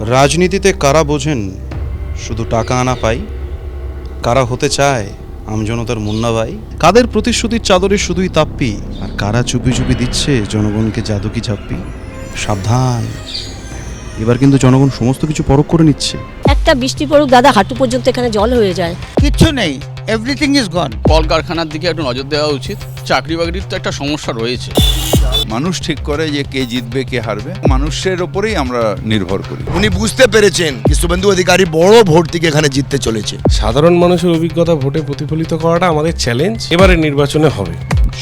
রাজনীতিতে কারা বোঝেন শুধু টাকা আনা পাই, কারা হতে চায় আমজনতার মুন্না ভাই, কাদের প্রতিশ্রুতির চাদরে শুধুই তাপ্পি, আর কারা চুপি চুপি দিচ্ছে জনগণকে জাদু কি ঝাপ্পি। সাবধান, এবার কিন্তু জনগণ সমস্ত কিছু পরখ করে নিচ্ছে। একটা বৃষ্টি পড়ুক দাদা, হাঁটু পর্যন্ত এখানে জল হয়ে যায়। কিচ্ছু নেই, এভরিথিং ইজ গন। কলকারখানার দিকে একটু নজর দেওয়া উচিত। চাকরি বাকরির তো একটা সমস্যা রয়েছে। মানুষ ঠিক করে যে কে জিতবে কে হারবে, মানুষের ওপরেই আমরা নির্ভর করি। উনি বুঝতে পেরেছেন যে শুভেন্দু অধিকারী বড় ভোট থেকে এখানে জিততে চলেছে। সাধারণ মানুষের অভিজ্ঞতা ভোটে প্রতিফলিত করাটা আমাদের চ্যালেঞ্জ এবারে নির্বাচনে হবে।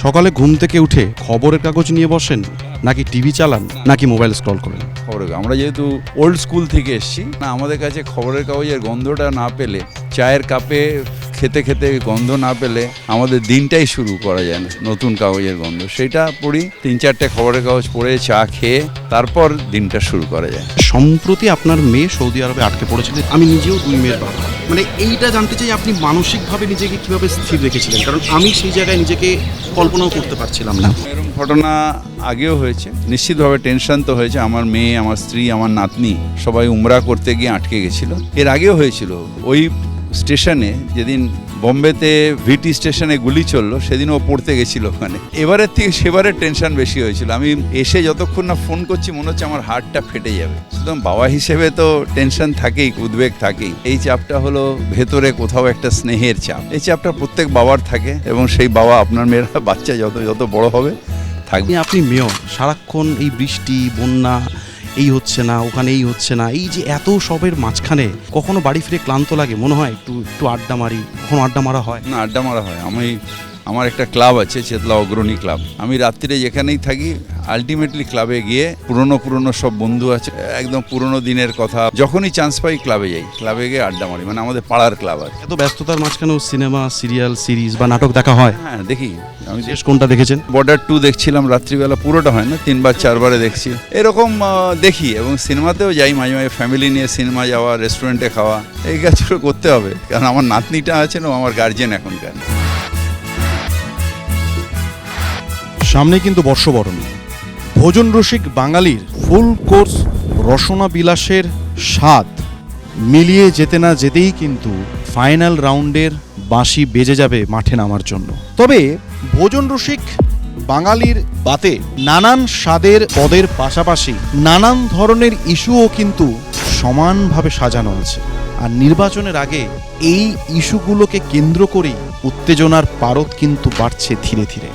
সকালে ঘুম থেকে উঠে খবরের কাগজ নিয়ে বসেন, নাকি টিভি চালান, নাকি মোবাইল স্ক্রল করেন? খবরের আমরা যেহেতু ওল্ড স্কুল থেকে এসেছি না, আমাদের কাছে খবরের কাগজের গন্ধটা না পেলে, চায়ের কাপে খেতে খেতে গন্ধ না পেলে আমাদের দিনটাই শুরু করা যায় না। নতুন কাগজের গন্ধ সেটা পড়ি, 3-4টে খবরের কাগজ পড়ে চা খেয়ে তারপর দিনটা শুরু করা যায়। সম্প্রতি আপনার মেয়ে সৌদি আরবে আটকে পড়েছিলেন, আমি নিজেও 2 মেয়ের বাবা। মানে এইটা জানতে চাই আপনি মানসিকভাবে নিজেকে কিভাবে স্থির রেখেছিলেন, কারণ আমি সেই জায়গায় নিজেকে কল্পনাও করতে পারছিলাম না। এরকম ঘটনা আগেও হয়েছে, নিশ্চিতভাবে টেনশন তো হয়েছে। আমার মেয়ে, আমার স্ত্রী, আমার নাতনি সবাই উমরা করতে গিয়ে আটকে গেছিল। এর আগেও হয়েছিল ওই স্টেশনে, যেদিন বোম্বেতে ভিটি স্টেশনে গুলি চললো, সেদিন ও পড়তে গেছিল ওখানে। এবারের থেকে সেবারের টেনশন বেশি হয়েছিল। আমি এসে যতক্ষণ না ফোন করছি মনে হচ্ছে আমার হার্টটা ফেটে যাবে। সুতরাং বাবা হিসেবে তো টেনশন থাকেই, উদ্বেগ থাকেই। এই চাপটা হলো ভেতরে কোথাও একটা স্নেহের চাপ। এই চাপটা প্রত্যেক বাবার থাকে, এবং সেই বাবা আপনার মেয়েরা বাচ্চা যত যত বড় হবে থাকবে। আপনি মেয়র, সারাক্ষণ এই বৃষ্টি বন্যা, এই হচ্ছে না ওখানে, এই হচ্ছে না, এই যে এত সবের মাঝখানে কখনো বাড়ি ফিরে ক্লান্ত লাগে? মনে হয় একটু আড্ডা মারি, কখনো আড্ডা মারা হয় না? আড্ডা মারা হয়। আমার একটা ক্লাব আছে, চেতলা অগ্রণী ক্লাব। আমি রাত্রিরে যেখানেই থাকি আলটিমেটলি ক্লাবে গিয়ে পুরনো সব বন্ধু আছে, একদম পুরনো দিনের কথা যখনই চান্স পাই ক্লাবে যাই, ক্লাবে গিয়ে আড্ডা মারি। মানে আমাদের পাড়ার ক্লাব আছে। এত ব্যস্ততার মাঝখানেও সিনেমা, সিরিয়াল, সিরিজ বা নাটক দেখা হয়? হ্যাঁ দেখি। আমি শেষ কোনটা দেখেছেন? বর্ডার 2 দেখছিলাম রাত্রিবেলা, পুরোটা হয় না, 3-4বারে দেখছি। এরকম দেখি, এবং সিনেমাতেও যাই মাঝে মাঝে, ফ্যামিলি নিয়ে সিনেমা যাওয়া, রেস্টুরেন্টে খাওয়া, এই কাজগুলো করতে হবে, কারণ আমার নাতনিটা আছে না, আমার গার্জেন এখনকার। সামনে কিন্তু বর্ষবরণ। ভোজন রসিক বাঙালির ফুল কোর্স রসনা বিলাসের স্বাদ মিলিয়ে যেতে না যেতেই কিন্তু ফাইনাল রাউন্ডের বাঁশি বেজে যাবে মাঠে নামার জন্য। তবে ভোজন রসিক বাঙালির বাতে নানান স্বাদের পদের পাশাপাশি নানান ধরনের ইস্যুও কিন্তু সমানভাবে সাজানো আছে। আর নির্বাচনের আগে এই ইস্যুগুলোকে কেন্দ্র করেই উত্তেজনার পারদ কিন্তু বাড়ছে ধীরে ধীরে।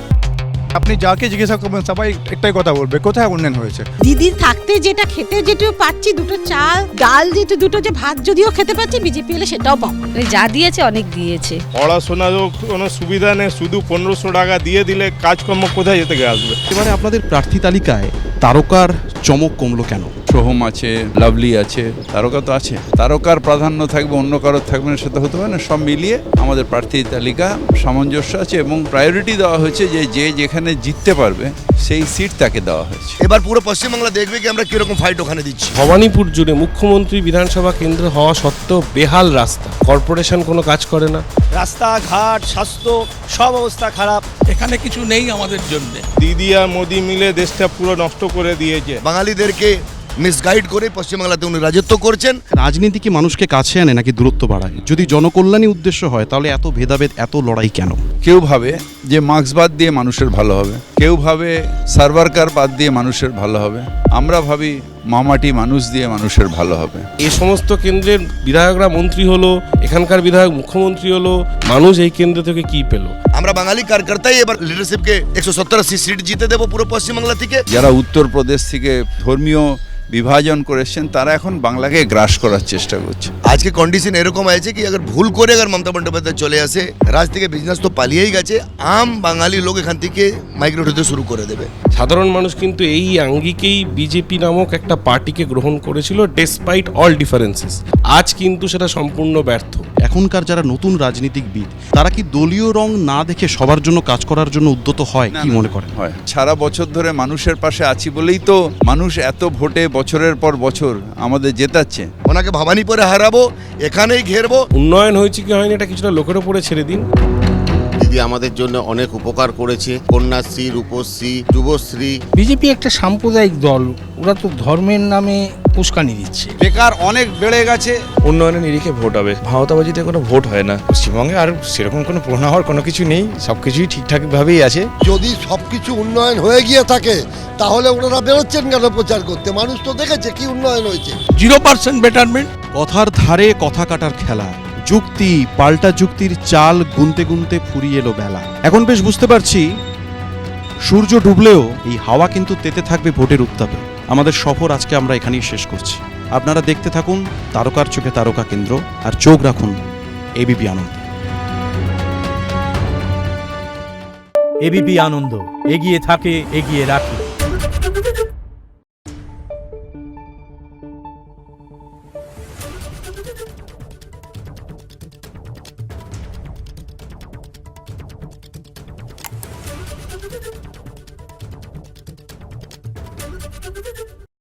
আপনি যাকে জিজ্ঞাসা করবেন সবাই একটাই কথা বলবে, কোথায় উন্নয়ন হয়েছে। দিদির থাকতে যেটা খেতে যেটুকু পাচ্ছি, দুটো চাল ডাল, দুটো যে ভাত যদিও খেতে পাচ্ছি, বিজেপি এলে সেটাও পাবো। যা দিয়েছে অনেক দিয়েছে। পড়াশোনারও কোনো সুবিধা নেই, শুধু 1500 টাকা দিয়ে দিলে কাজকর্ম কোথায় যেতে আসবে। এবারে আপনাদের প্রার্থী তালিকায় তারকার চমক কমলো কেন? সোহম আছে, লাভলি আছে, তারকা তো আছে। তারকার প্রাধান্য থাকবে, অন্য কারোর থাকবে না, সেটা হতে পারে না। সব মিলিয়ে আমাদের প্রার্থী তালিকা সামঞ্জস্য আছে, এবং প্রায়োরিটি দেওয়া হয়েছে যে যেখানে জিততে পারবে সেই সিট তাকে দেওয়া হয়েছে। এবার পুরো পশ্চিমবাংলা দেখবে কি আমরা কিরকম ফাইট ওখানে দিচ্ছি। ভবানীপুর জুড়ে মুখ্যমন্ত্রী বিধানসভা কেন্দ্র হওয়া সত্ত্বেও বেহাল রাস্তা, কর্পোরেশন কোনো কাজ করে না। রাস্তাঘাট, স্বাস্থ্য সব অবস্থা খারাপ। এখানে কিছু নেই আমাদের জন্য। দিদি আর মোদি মিলে দেশটা পুরো নষ্ট করে দিয়েছে। বাঙালিদেরকে মিসগাইড করে পশ্চিমবাংলাতে উনি রাজত্ব করছেন। রাজনীতি কি মানুষকে কাছে আনে নাকি দূরত্ব বাড়ায়? যদি জনকল্যাণী উদ্দেশ্য হয় তাহলে এত ভেদাভেদ, এত লড়াই কেন? কেউ ভাবে যে মার্ক্স বাদ দিয়ে মানুষের ভালো হবে, কেউ ভাবে সার্ভারকার বাদ দিয়ে মানুষের ভালো হবে, আমরা ভাবি মামাটি মানুষ দিয়ে মানুষের ভালো হবে। এ সমস্ত কেন্দ্রের বিধায়করা মন্ত্রী হলো, এখানকার বিধায়ক মুখ্যমন্ত্রী হলো, মানুষ এই কেন্দ্র থেকে কি পেল? আমরা বাঙালি কার্যকর্তাই এবার লিডারশিপকে 170 সিট জিতে দেবো পুরো পশ্চিমবাংলা থেকে। যারা উত্তরপ্রদেশ থেকে ধর্মীয় বিভাজন করেছেন তারা এখন বাংলাকে গ্রাস করার চেষ্টা করছে। আজকে কন্ডিশন এরকম আছে কি अगर ভুল করে মমতা বন্দ্যোপাধ্যায় চলে আসে, রাজ থেকে বিজনেস তো পালিয়েই গেছে, আম বাঙালি লোক এখান থেকে মাইগ্রেট হতে শুরু করে দেবে। সাধারণ মানুষ কিন্তু এই আঙ্গিকেই বিজেপি নামক একটা পার্টিকে গ্রহণ করেছিল, ডেসপাইট অল ডিফারেন্সেস। আজ কিন্তু সেটা সম্পূর্ণ ব্যর্থ। এখনকার যারা নতুন রাজনীতিকবিদ, তারা কি দলীয় রং না দেখে সবার জন্য কাজ করার জন্য উদ্যত হয়? কি মনে করেন? হয়। সারা বছর ধরে মানুষের পাশে আছি বলেই তো মানুষ এত ভোটে বছরের পর বছর আমাদের জেতাচ্ছে। ওনাকে ভবানীপুরে হারাবো, এখানেই ঘেরবো। উন্নয়ন হয়েছে কি হয়নি এটা কিছুটা লোকের উপরে ছেড়ে দিন। দিদি আমাদের জন্য অনেক উপকার করেছে, কন্যাশ্রী, রূপশ্রী, যুবশ্রী। বিজেপি একটা সাম্প্রদায়িক দল, ওরা তো ধর্মের নামে উস্কানি দিচ্ছে। বেকার অনেক বেড়ে গেছে। উন্নয়নের নিরিখে ভোট হবে, ভাওতাবাজিতে কোনো ভোট হয় না। পশ্চিমবঙ্গে আর সেরকম কোনো প্রশ্ন হওয়ার কোনো কিছু নেই, সবকিছুই ঠিকঠাকভাবেই আছে। যদি সবকিছু উন্নয়ন হয়ে গিয়ে থাকে তাহলে ওনারা বেরোচ্ছেন কেন প্রচার করতে? মানুষ তো দেখেছে কি উন্নয়ন হয়েছে। 0% বেটারমেন্ট। কথার ধারে কথা কাটার খেলা, যুক্তি পাল্টা যুক্তির চাল গুনতে গুনতে ফুরিয়ে এলো বেলা। এখন বেশ বুঝতে পারছি সূর্য ডুবলেও এই হাওয়া কিন্তু তেতে থাকবে ভোটের উত্তাপে। আমাদের সফর আজকে আমরা এখানেই শেষ করছি। আপনারা দেখতে থাকুন তারকার চোখে তারকা কেন্দ্র, আর চোখ রাখুন এবিপি আনন্দ। এবিপি আনন্দ, এগিয়ে থাকে, এগিয়ে রাখে।